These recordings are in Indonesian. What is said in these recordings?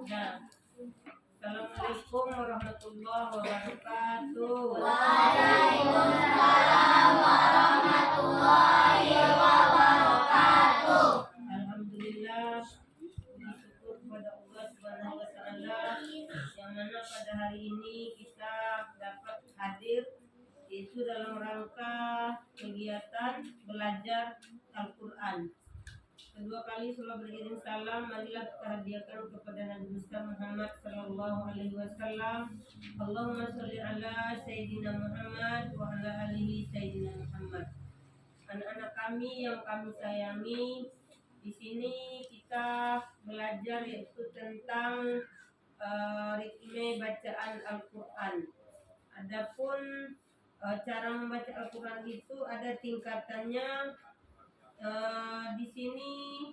Nah, Assalamualaikum warahmatullahi wabarakatuh. Waalaikumsalam warahmatullahi wabarakatuh. Alhamdulillah, bersyukur kepada Allah Subhanahu wa taala yang mana pada hari ini kita dapat hadir yaitu dalam rangka kegiatan belajar Al-Qur'an. Kedua kali setelah beriring salam, marilah kita hadiahkan kepada Nabi besar Muhammad sallallahu alaihi wasallam. Allahumma sholli ala sayyidina Muhammad wa ala alihi sayyidina Muhammad. Anak-anak kami yang kami sayangi, di sini kita belajar yaitu tentang ritme bacaan Al-Qur'an. Adapun cara membaca Al-Qur'an itu ada tingkatannya. Di sini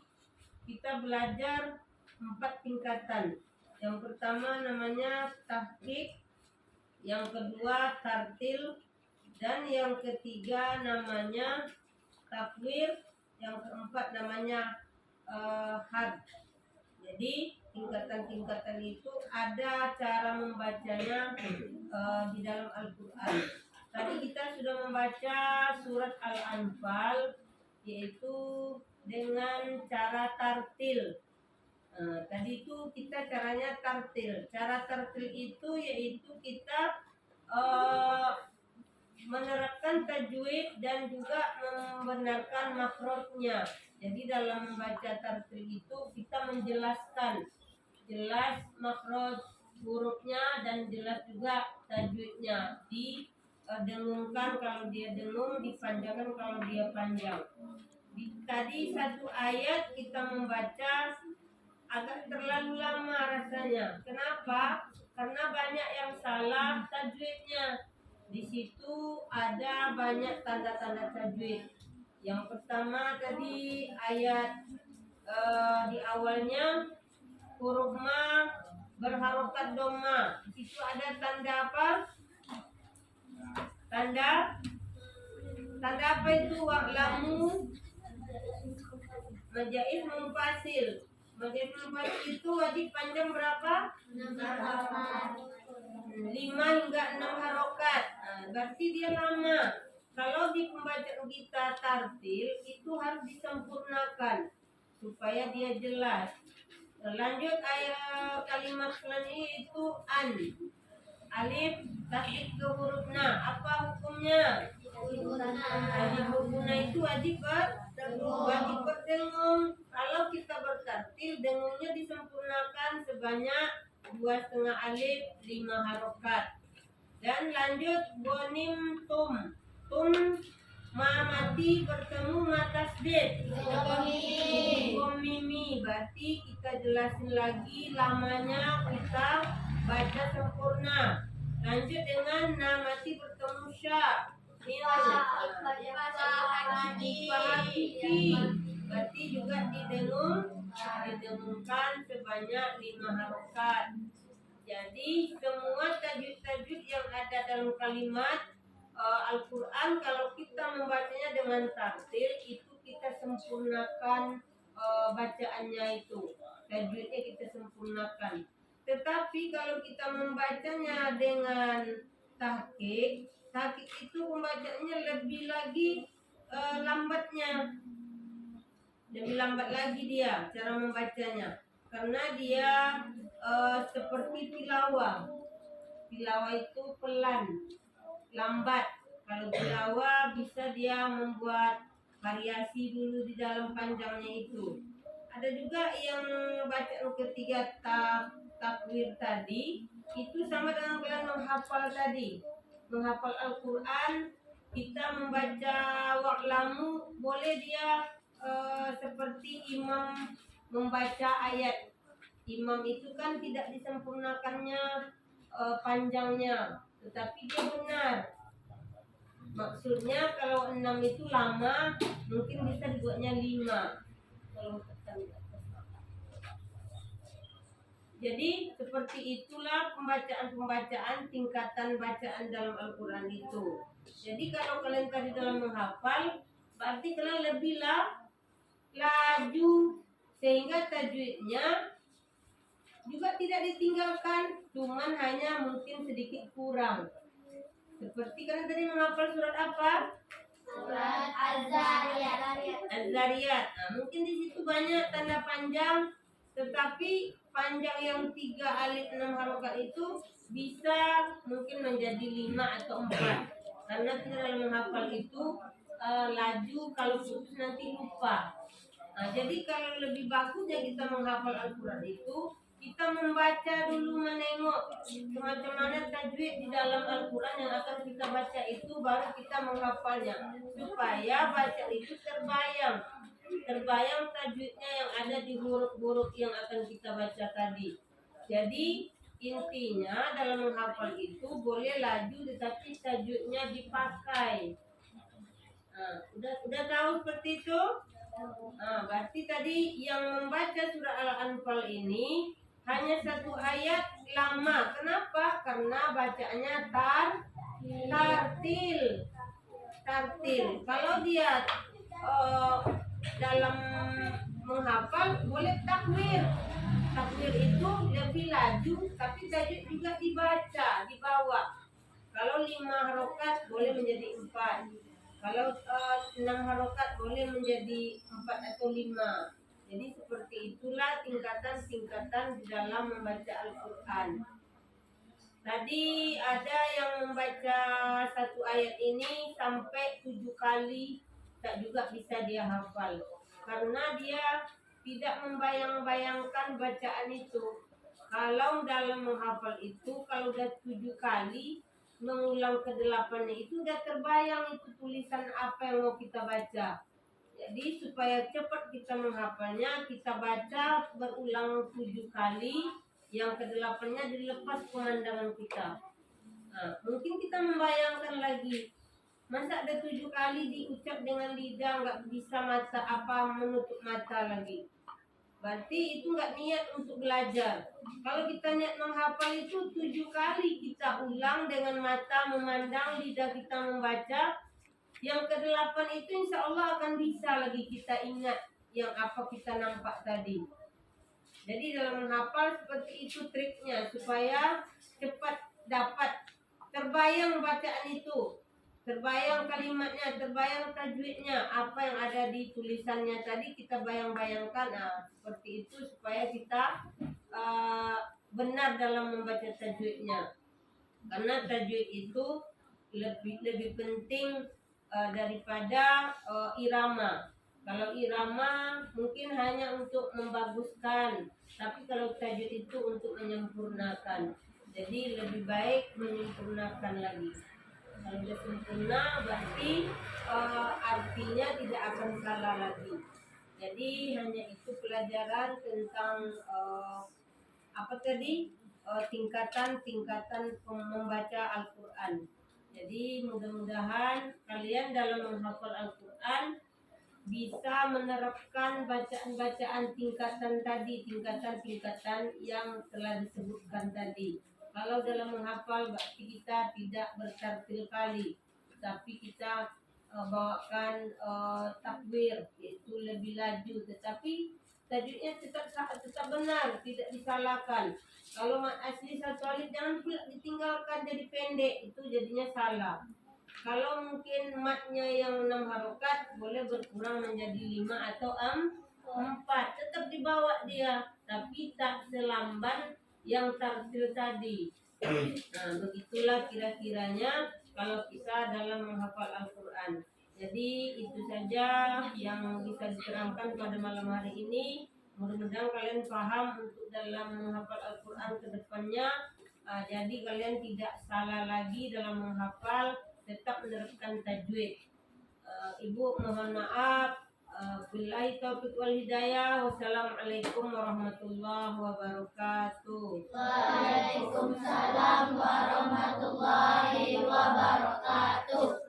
kita belajar 4 tingkatan. Yang pertama namanya tahqiq, yang kedua tartil, dan yang ketiga namanya takwir, yang keempat namanya had. Jadi tingkatan-tingkatan itu ada cara membacanya di dalam Al-Qur'an. Tadi kita sudah membaca surat Al-Anfal yaitu dengan cara tartil. Tadi itu kita caranya tartil. Cara tartil itu yaitu kita menerapkan tajwid dan juga membenarkan makhrajnya. Jadi dalam membaca tartil itu kita menjelaskan jelas makhraj hurufnya dan jelas juga tajwidnya. Dengungkan kalau dia dengung, dipanjangkan kalau dia panjang. Tadi satu ayat kita membaca agak terlalu lama rasanya. Kenapa? Karena banyak yang salah tajwidnya. Di situ ada banyak tanda-tanda tajwid. Yang pertama tadi ayat di awalnya huruf ma berharokat doma. Di situ ada tanda apa? Tanda apa itu? Wa'lamu majaiz mufasil. Majaiz mufasil itu wajib panjang berapa? 5 hingga 6 harokat. Berarti dia lama. Kalau di pembacaan kita tartil itu harus disempurnakan supaya dia jelas. Lanjut ayat kalimat selanjutnya itu an. Alif tasdid ke huruf na. Apa hukumnya? Alif huruf na itu wajib berdengung. Kalau kita bertartil, dengungnya disempurnakan sebanyak 2,5 alif 5 harokat. Dan lanjut gonim tum. Tum ma mati bertemu ma tasdid. Mimi. Berarti kita jelasin lagi lamanya kita baca sempurna. Lanjut dengan na mati bertemu sya. Berarti juga didengungkan sebanyak 5 harokat. Jadi semua tajwid-tajwid yang ada dalam kalimat Al-Quran, kalau kita membacanya dengan tartil itu kita sempurnakan bacaannya itu, tajwidnya kita sempurnakan. Tetapi kalau kita membacanya dengan tahqiq itu pembacaannya lebih lagi lambatnya, lebih lambat lagi dia cara membacanya, karena dia seperti tilawah. Tilawah itu pelan, lambat. Kalau tilawah bisa dia membuat variasi dulu di dalam panjangnya itu. Ada juga yang bacaan ketiga takwir tadi itu sama dengan kalian menghafal tadi. Menghafal Al-Quran, kita membaca wa'lamu, boleh dia seperti imam membaca ayat. Imam itu kan tidak disempurnakannya panjangnya, tetapi dia benar. Maksudnya kalau 6 itu lama, mungkin bisa dibuatnya 5. Jadi seperti itulah pembacaan tingkatan bacaan dalam Al-Quran itu. Jadi kalau kalian tadi dalam menghafal, berarti kalian lebih laju sehingga tajwidnya juga tidak ditinggalkan, cuman hanya mungkin sedikit kurang. Seperti kalian tadi menghafal surat apa? Surat Az-Zariyat. Az-Zariyat. Nah, mungkin di situ banyak tanda panjang, tetapi panjang yang 3 alif 6 harokat itu bisa mungkin menjadi 5 atau 4. Karena kita dalam menghafal itu laju, kalau putus nanti lupa. Nah, jadi kalau lebih bagusnya kita menghafal Al-Quran itu, kita membaca dulu, menengok semacam mana tajwid di dalam Al-Quran yang akan kita baca itu, baru kita menghafalnya, supaya baca itu terbayang tajwidnya yang ada di huruf-huruf yang akan kita baca tadi. Jadi intinya dalam menghafal itu boleh laju, tetapi tajwidnya dipakai. Nah, udah tahu seperti itu? Nah, berarti tadi yang membaca surah Al-Anfal ini hanya 1 ayat lama. Kenapa? Karena bacanya tartil. Kalau dia dalam menghafal boleh takwir. Takwir itu lebih laju, tapi tajwid juga dibaca di bawah. Kalau 5 harokat boleh menjadi 4. Kalau 6 harokat boleh menjadi 4 atau 5. Jadi seperti itulah tingkatan-tingkatan di dalam membaca Al-Quran. Tadi ada yang membaca 1 ayat ini sampai 7 kali, tak juga bisa dia hafal. Karena dia tidak membayang-bayangkan bacaan itu. Kalau dalam menghafal itu, kalau udah 7 kali, mengulang ke-8-nya itu udah terbayang itu tulisan apa yang mau kita baca. Jadi supaya cepat kita menghafalnya, kita baca berulang 7 kali, yang ke-8-nya dilepas pemandangan kita. Nah, mungkin kita membayangkan lagi, masa ada 7 kali diucap dengan lidah, nggak bisa mata apa menutup mata lagi. Berarti itu nggak niat untuk belajar. Kalau kita niat menghafal itu 7 kali kita ulang dengan mata memandang, lidah kita membaca. Yang ke-8 itu insya Allah akan bisa lagi kita ingat yang apa kita nampak tadi. Jadi dalam menghafal seperti itu triknya, supaya cepat dapat terbayang bacaan itu, terbayang kalimatnya, terbayang tajwidnya, apa yang ada di tulisannya tadi kita bayang-bayangkan. Nah, seperti itu supaya kita benar dalam membaca tajwidnya. Karena tajwid itu lebih penting daripada irama. Kalau irama mungkin hanya untuk membaguskan, tapi kalau tajwid itu untuk menyempurnakan. Jadi lebih baik menyempurnakan lagi. Kalau sudah sempurna berarti artinya tidak akan salah lagi. Jadi hanya itu pelajaran tentang apa tadi, tingkatan-tingkatan membaca Al-Quran. Jadi mudah-mudahan kalian dalam menghafal Al-Quran bisa menerapkan bacaan-bacaan tingkatan tadi, tingkatan-tingkatan yang telah disebutkan tadi. Kalau dalam menghafal berarti kita tidak bertartil kali, tapi kita bawakan takwir, yaitu lebih laju, tetapi tajwidnya tetap benar, tidak disalahkan. Kalau mat asli 1 alif jangan pula ditinggalkan jadi pendek, itu jadinya salah. Kalau mungkin matnya yang 6 harokat boleh berkurang menjadi 5 atau 4, tetap dibawa dia, tapi tak selamban yang tartil tadi. Nah, begitulah kira-kiranya kalau kita dalam menghafal Al-Quran. Jadi itu saja yang bisa diterangkan pada malam hari ini. Mudah-mudahan kalian paham untuk dalam menghafal Al-Quran ke depannya. Jadi kalian tidak salah lagi dalam menghafal, tetap menerapkan tajwid. Ibu mohon maaf. Billahi taufiq wal hidayah. Wassalamualaikum warahmatullahi wabarakatuh. Waalaikumsalam warahmatullahi wabarakatuh.